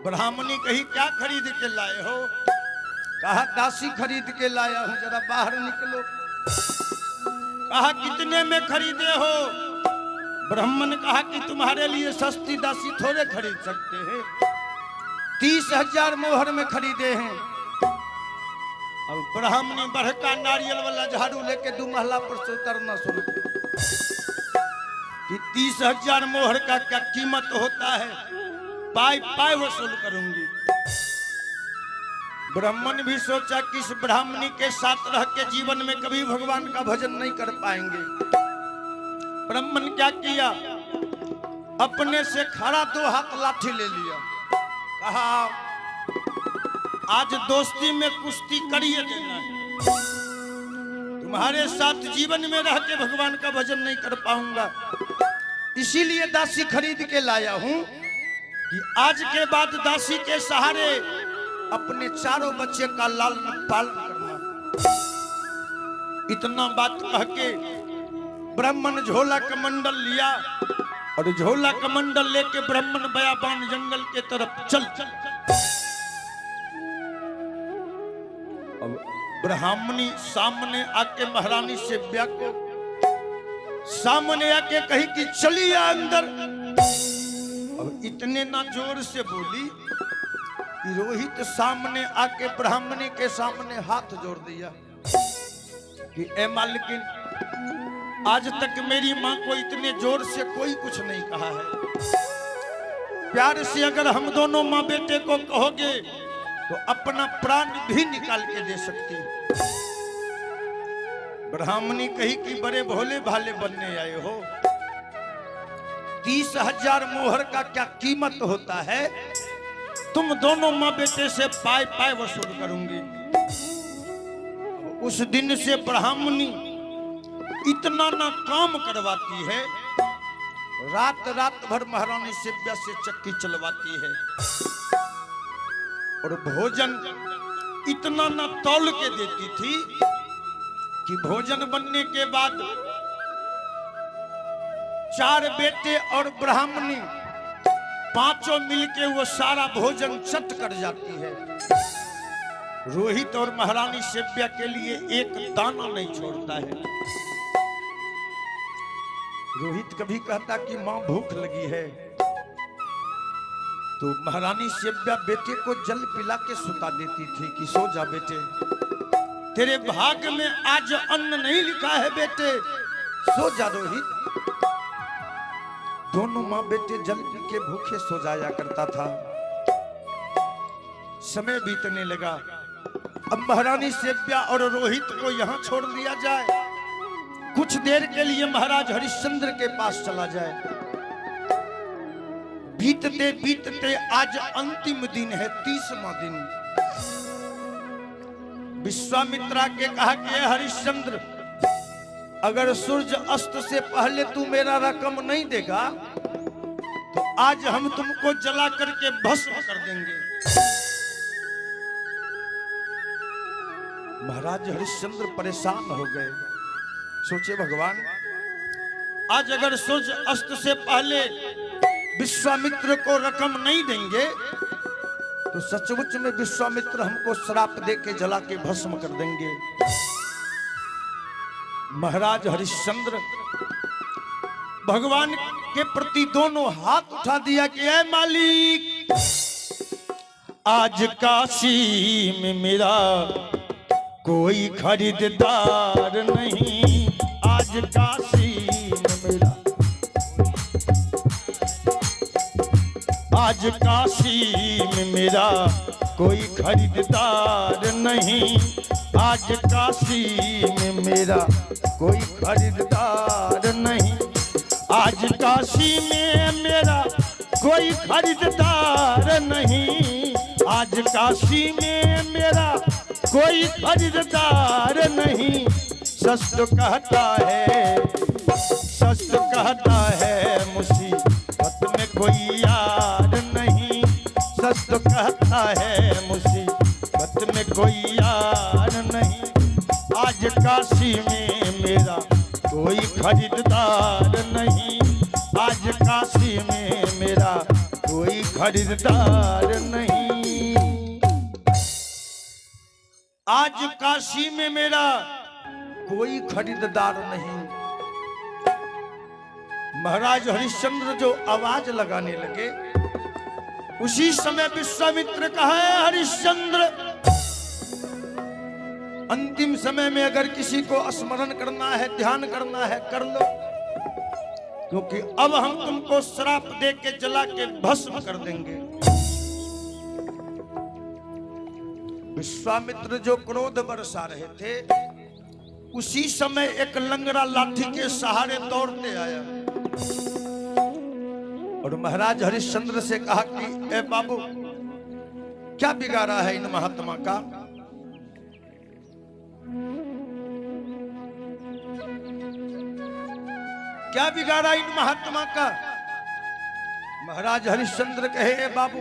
ब्राह्मणी कही क्या खरीद के लाए हो? कहा दासी खरीद के लाया हूं, जरा बाहर निकलो। कहा कितने में खरीदे हो? ब्राह्मण कहा कि तुम्हारे लिए सस्ती दासी थोड़े खरीद सकते हैं, 30,000 मोहर में खरीदे हैं। अब ब्राह्मणी बढ़का नारियल वाला झाड़ू लेके 2 महला पर से उतरना शुरू कि 30,000 मोहर का क्या कीमत होता है, पाई पाई वसूल करूंगी। ब्राह्मण भी सोचा कि इस ब्राह्मणी के साथ रह के जीवन में कभी भगवान का भजन नहीं कर पाएंगे। ब्राह्मण क्या किया, अपने से खड़ा 2 हाथ लाठी ले लिया। कहा आज दोस्ती में कुश्ती करिए देना है, तुम्हारे साथ जीवन में रह के भगवान का भजन नहीं कर पाऊंगा, इसीलिए दासी खरीद के लाया हूं कि आज के बाद दासी के सहारे अपने 4 बच्चे का लालन पालन करना। इतना बात कह के ब्राह्मण झोला कमंडल लिया और झोला कमंडल लेके ब्राह्मण बयाबान जंगल के तरफ चल। अब ब्राह्मणी सामने आके महारानी से को सामने आके कही कि चलिए अंदर। अब इतने ना जोर से बोली कि रोहित सामने आके ब्राह्मणी के सामने हाथ जोड़ दिया कि ए मालकिन, आज तक मेरी मां को इतने जोर से कोई कुछ नहीं कहा है। प्यार से अगर हम दोनों मां बेटे को कहोगे तो अपना प्राण भी निकाल के दे सकती। ब्राह्मणी कही कि बड़े भोले भाले बनने आए हो, 30,000 मोहर का क्या कीमत होता है, तुम दोनों मां बेटे से पाई पाई वसूल करूंगी। उस दिन से ब्राह्मणी इतना ना काम करवाती है, रात रात भर महारानी सेव्या से चक्की चलवाती है और भोजन इतना ना तौल के देती थी कि भोजन बनने के बाद 4 बेटे और ब्राह्मणी 5 मिलके वो सारा भोजन चट कर जाती है। रोहित और महारानी सेव्या के लिए एक दाना नहीं छोड़ता है। रोहित कभी कहता कि मां भूख लगी है तो महारानी सेव्या बेटे को जल पिला के सुता देती थी कि सो जा बेटे, तेरे भाग्य में आज अन्न नहीं लिखा है बेटे, सो जा। रोहित दोनों मां बेटे जल पी के भूखे सो जाया करता था। समय बीतने लगा, अब महारानी सेव्या और रोहित को यहां छोड़ दिया जाए, कुछ देर के लिए महाराज हरिश्चंद्र के पास चला जाए। बीतते बीतते आज अंतिम दिन है, 30वां दिन। विश्वामित्रा के कहा कि हरिश्चंद्र, अगर सूर्य अस्त से पहले तू मेरा रकम नहीं देगा तो आज हम तुमको जला करके भस्म कर देंगे। महाराज हरिश्चंद्र परेशान हो गए, सोचे भगवान आज अगर सूर्य अस्त से पहले विश्वामित्र को रकम नहीं देंगे तो सचमुच में विश्वामित्र हमको श्राप देके जला के भस्म कर देंगे। महाराज हरिश्चंद्र भगवान के प्रति दोनों हाथ उठा दिया कि ऐ मालिक, आज काशी में मेरा कोई खरीदार नहीं, आज काशी में मेरा, आज काशी में मेरा कोई खरीदार नहीं, आज काशी में मेरा कोई खरीदार नहीं, आज काशी में मेरा कोई खरीदार नहीं, आज काशी में मेरा कोई खरीदार नहीं। सच तो कहता है, सच तो कहता है मुसीबत में कोई यार नहीं, सच तो कहता है मुसीबत में कोई यार नहीं, आज काशी में मेरा कोई खरीदार नहीं, आज काशी में मेरा कोई खरीदार नहीं। आज काशी में मेरा कोई खरीदार नहीं। महाराज हरिश्चंद्र जो आवाज लगाने लगे, उसी समय विश्वामित्र कहा है, हरिश्चंद्र अंतिम समय में अगर किसी को स्मरण करना है, ध्यान करना है, कर लो, क्योंकि अब हम तुमको श्राप दे के जला के भस्म कर देंगे। विश्वामित्र जो क्रोध बरसा रहे थे, उसी समय एक लंगड़ा लाठी के सहारे दौड़ते आया और महाराज हरिश्चंद्र से कहा कि ए बाबू, क्या बिगाड़ा है इन महात्मा का? क्या बिगाड़ा इन महात्मा का? महाराज हरिश्चंद्र कहे, ए बाबू,